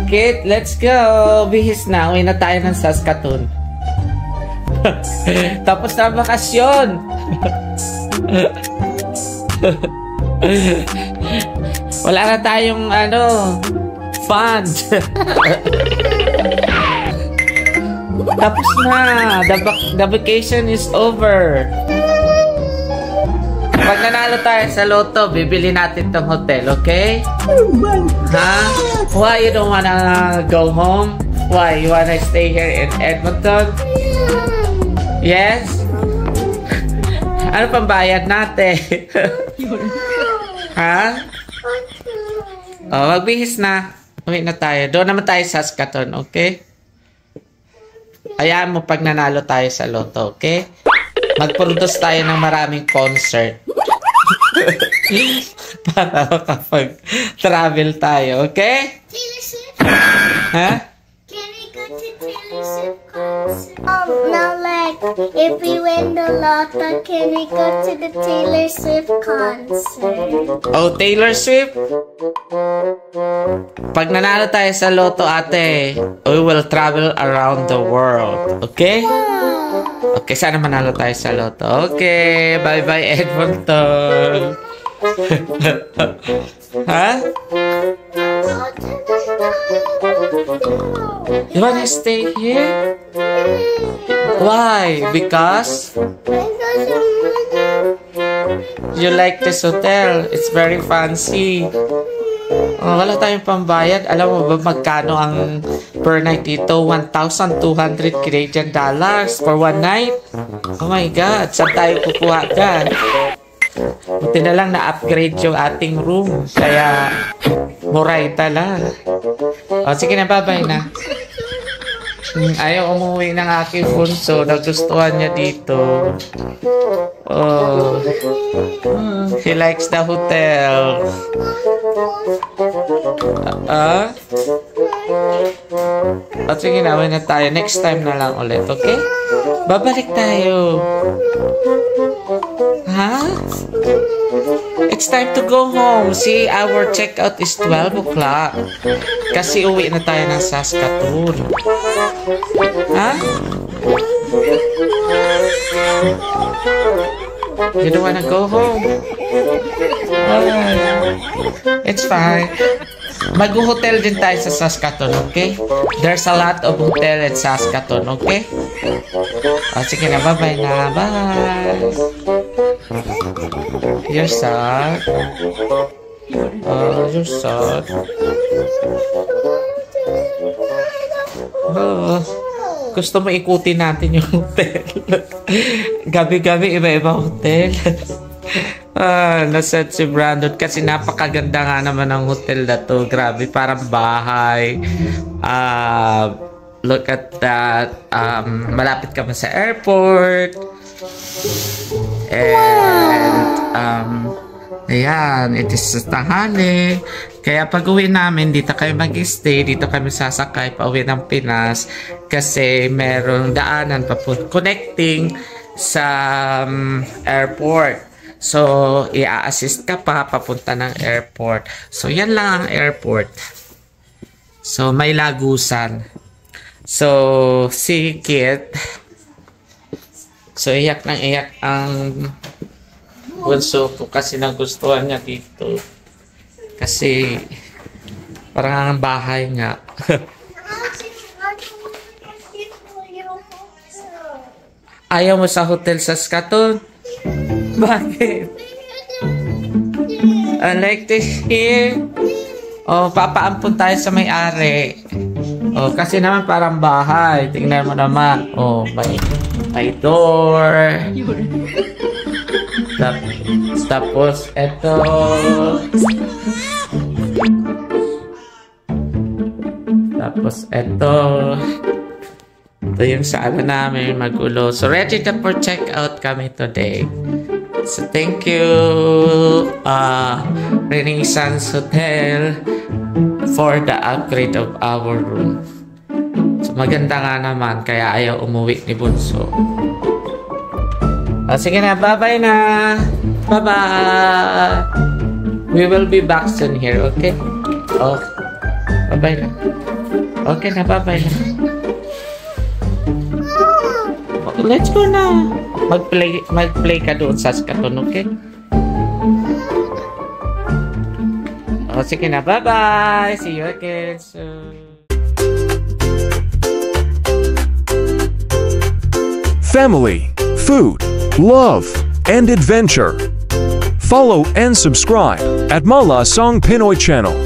Kit, let's go. Bihis na. Uwi na tayo ng Saskatoon. Tapos na bakasyon. Wala na tayong fun. Tapos na. The vacation is over. Pag nanalo tayo sa loto, bibili natin tong hotel, okay? Ha? Why you don't wanna go home? Why? You wanna stay here in Edmonton? Yes? Ano pang bayad natin? Ha? Oh, magbihis na. Uwi na tayo. Doon naman tayo sa Saskatoon, okay? Hayaan mo pag nanalo tayo sa loto, okay? Mag-produce tayo ng maraming concert. Para makapag-travel tayo, okay? Taylor Swift? Ha? Can we go to Taylor Swift concert? Now like, if we win the lotto, can we go to the Taylor Swift concert? Oh, Taylor Swift? Pag nanalo tayo sa loto, ate, we will travel around the world, okay? Okay, sana manalo tayo sa loto. Okay, bye-bye Edmonton. Ha? You wanna stay here? Why? Because? You like this hotel? It's very fancy. Oh, wala tayong pambayad. Alam mo ba magkano ang per night dito? 1,200 Canadian dollars for one night? Oh my God. Saan tayo kukuha dyan? Buti na lang na-upgrade yung ating room. Kaya, muray tala. O, sige na, bye-bye na. Ayaw umuwi ng aking bunso. Nagustuhan niya dito. Oh. He likes the hotel. O, sige na, na tayo. Next time na lang ulit, okay? Babalik tayo. Ha? It's time to go home. See, our checkout is 12 o'clock. Kasi uwi na tayo ng Saskatoon. Ha? You don't wanna go home? It's fine. Mag-hotel din tayo sa Saskatoon, okay? There's a lot of hotel in Saskatoon, okay? O, sige na, bye-bye na. Bye! You're sad. Oh, you're sad. Oh, gusto mo ikutin natin yung hotel. Gabi-gabi, iba-iba hotel. Nasad si Brandon kasi napakaganda nga naman ang hotel na to. Grabe, parang bahay. Look at that. Malapit ka sa airport. And ayan, it is sa Tahane. Kaya pag uwi namin, dito kayo mag-stay, dito kami sasakay pa uwi ng Pinas kasi merong daanan connecting sa airport. So, i-assist ka pa papunta ng airport. So, yan lang ang airport. So, may lagusan. So, si Kit. So, iyak nang iyak ang bunso ko kasi nagustuhan niya dito. Kasi, parang ang bahay nga. Ayaw mo sa Hotel Saskatoon? Bakit? I like this here. Oh, papaampun tayo sa may-ari. Oh, kasi naman parang bahay. Tingnan mo naman. Oh, may door. Tapos, eto. Tapos, eto. Ito yung sa namin magulo. So, ready na for check-out kami today. So, thank you, Renaissance Hotel for the upgrade of our room. So, maganda nga naman, kaya ayaw umuwi ni Bunso. Sige na, bye-bye na! Bye-bye! We will be back soon here, okay? Oh, bye-bye na. Okay na, bye-bye na. Let's go na. Mag-play ka doon sa Saskatoon, okay? O, sige na, bye-bye. See you again soon. Family, food, love, and adventure. Follow and subscribe at Mala Song Pinoy channel.